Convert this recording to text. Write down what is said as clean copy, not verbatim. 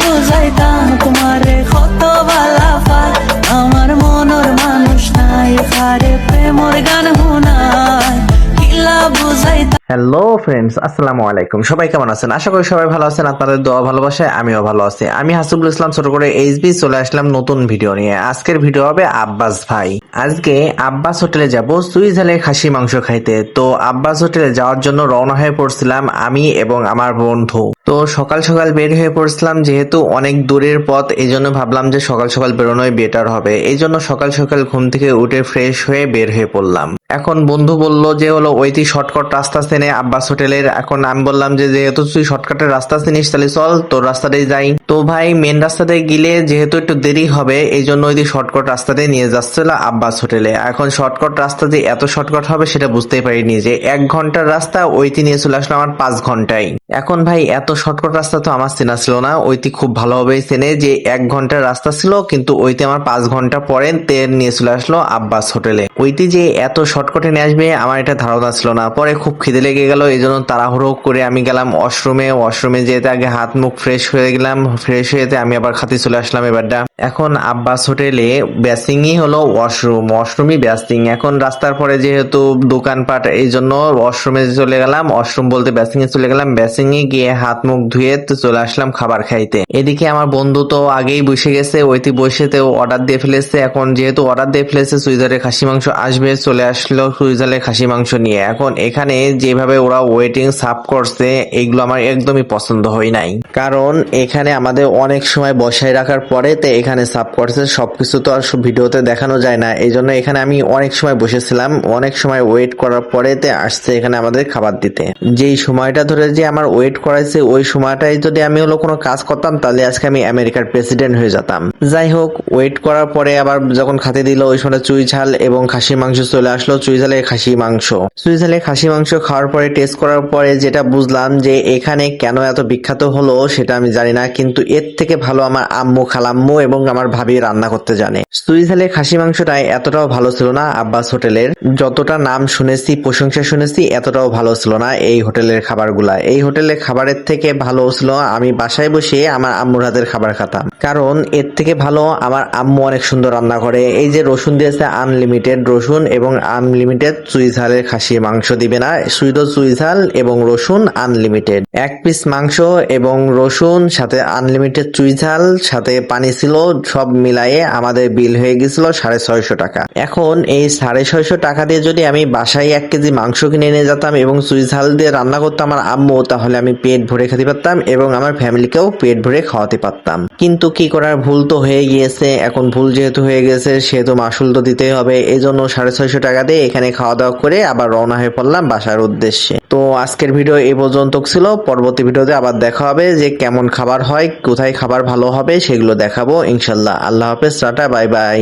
বুঝাইতাম তোমারে কত বালাফার আমার মনের মানুষ নাই তারে প্রেমর গান হুনাই কিলা বুঝাইতাম। হ্যালো ফ্রেন্ডস, আসসালামু আলাইকুম। সবাই কেমন আছেন? আশা করি সবাই ভালো আছেন। আপনাদের দোয়া ভালোবাসায় আমিও ভালো আছি। আমি হাসিবুল ইসলাম ছোট করে এইচবি চলে আসলাম নতুন ভিডিও নিয়ে। আজকের ভিডিও হবে আব্বাস ভাই। আজকে আব্বাস হোটেলে যাব সুইজারল্যান্ডে খাসি মাংস খাইতে। তো আব্বাস হোটেলে যাওয়ার জন্য রওনা হয়ে পড়ছিলাম আমি এবং আমার বন্ধু। তো সকাল সকাল বের হয়ে পড়ছিলাম, যেহেতু অনেক দূরের পথ, এই জন্য ভাবলাম যে সকাল সকাল বেরোনোই বেটার হবে। এই জন্য সকাল সকাল ঘুম থেকে উঠে ফ্রেশ হয়ে বের হয়ে পড়লাম। এখন বন্ধু বলল যে হলো ওইটি শর্টকাট রাস্তা চেনে আব্বাস হোটেলের। এখন আমি বললাম যে যেহেতু তুই শর্টকাটের রাস্তা চিনিস তাহলে চল তোর রাস্তাতেই যাই। তো ভাই মেন রাস্তাতে গেলে যেহেতু একটু দেরি হবে, এই জন্য ওই শর্টকাট রাস্তাতে নিয়ে যাচ্ছিল আব্বাস হোটেলে। এখন শর্টকাট রাস্তা যে এত শর্টকাট হবে সেটা বুঝতেই পারিনি, যে 1 ঘন্টার রাস্তা ওইটি নিয়ে চলে আসলো আমার 5 ঘন্টায়। এখন ভাই এত শর্টকাট রাস্তা তো আমার চেনা ছিল না, ওইটি খুব ভালোভাবেই চেনে যে 1 ঘন্টার রাস্তা ছিল, কিন্তু ওইটি আমার 5 ঘন্টা পরে তেল নিয়ে চলে আসলো আব্বাস হোটেলে। ওইটি যে এত শর্টকাটে নিয়ে আসবে আমার এটা ধারণা ছিল না। পরে খুব খিদে লেগে গেল, এই জন্য তাড়াহুড়ো করে আমি গেলাম ওয়াশরুমে যেতে আগে হাত মুখ ফ্রেশ হয়ে গেলাম। ফ্রেশ হয়েতে আমি আবার খাতে চলে আসলাম এবারটা। এখন আব্বাস হোটেলে বেসিংই হলো ওয়াশরুমই বেসিং। এখন রাস্তার পরে যেহেতু দোকানপাট, এই জন্য ওয়াশরুমে চলে গেলাম, ওয়াশরুম বলতে বেসিং এ চলে গেলাম। বেসিং এ গিয়ে হাত মুখ ধুয়ে তো চলে আসলাম খাবার খাইতে। এদিকে আমার বন্ধু তো আগেই বসে গেছে, ওইটি বসেতে অর্ডার দিয়ে ফেলেছে। এখন যেহেতু অর্ডার দিয়ে ফেলেছে সুইজারে খাসি মাংস আসবে, চলে আসলো সুইজারে খাসি মাংস নিয়ে। এখন এখানে যেভাবে ওরা ওয়েটিং সার্ভ করছে এগুলো আমার একদমই পছন্দ হয় নাই, কারণ এখানে আমাদের অনেক সময় বসায় রাখার পরে তে এখানে সার্ভ করছে। সবকিছু তো আর ভিডিওতে দেখানো যায় না, এই জন্য এখানে আমি অনেক সময় বসেছিলাম, অনেক সময় ওয়েট করার পরে তে আসছে এখানে আমাদের খাবার দিতে। যেই সময়টা ধরে যে আমার ওয়েট করাইছে ওই সময়টাই যদি আমি হলো কোনো কাজ করতাম তাহলে আজকে আমি আমেরিকার প্রেসিডেন্ট হয়ে যেতাম। যাই হোক, ওয়েট করার পরে আবার যখন খাতে দিল ওই সময় চুই ঝাল এবং খাসি মাংস চলে আসলো। সুইজারল্যান্ডে খাসি মাংস খাওয়ার পরে টেস্ট করার পরে যেটা বুঝলাম যে এখানে কেন এত বিখ্যাত হলো সেটা আমি জানি না, কিন্তু এর থেকে ভালো আমার আম্মু খালাম্মু এবং আমার ভাবি রান্না করতে জানে। সুইজারল্যান্ডে খাসি মাংসটা এতটাও ভালো ছিল না আব্বাস হোটেলের। যতটা নাম শুনেছি, প্রশংসা শুনেছি, এতটাও ভালো ছিল না এই হোটেলের খাবারগুলা। এই হোটেলের খাবারের থেকে ভালো ছিল আমি বাসায় বসে আমার আম্মুর হাতের খাবার খেতাম, কারণ এর থেকে ভালো আমার আম্মু অনেক সুন্দর রান্না করে। এই যে রসুন দিয়েছে আনলিমিটেড রসুন এবং আনলিমিটেড চুই ঝালের খাসি মাংস দিবে না, শুধু চুই ঝাল এবং রসুন আনলিমিটেড। 1 পিস মাংস এবং রসুন সাথে আনলিমিটেড চুই ঝাল সাথে পানি ছিল, সব মিলায়ে আমাদের বিল হয়ে গেছিল 650 টাকা। এখন এই 650 টাকা দিয়ে যদি আমি বাসায় 1 কেজি মাংস কিনে নিয়ে যেতাম এবং চুই ঝাল দিয়ে রান্না করতাম আমার আম্মু, তাহলে আমি পেট ভরে খেতে পারতাম এবং আমার ফ্যামিলিকেও পেট ভরে খাওয়াতে পারতাম। কিন্তু কি করার, ভুল তো হয়ে গিয়েছে। এখন ভুল যেহেতু হয়ে গেছে সেহেতু মাসুল তো দিতেই হবে। এই জন্য 650 টাকা দিয়ে এখানে খাওয়া দাওয়া করে আবার রওনা হয়ে পড়লাম বাসার উদ্দেশ্যে। তো আজকের ভিডিও এই পর্যন্ত ছিল। পরবর্তী ভিডিওতে আবার দেখা হবে যে কেমন খাবার হয়, কোথায় খাবার ভালো হবে সেগুলো দেখাবো ইনশাল্লাহ। আল্লাহ হাফেজ, টাটা, বাই বাই।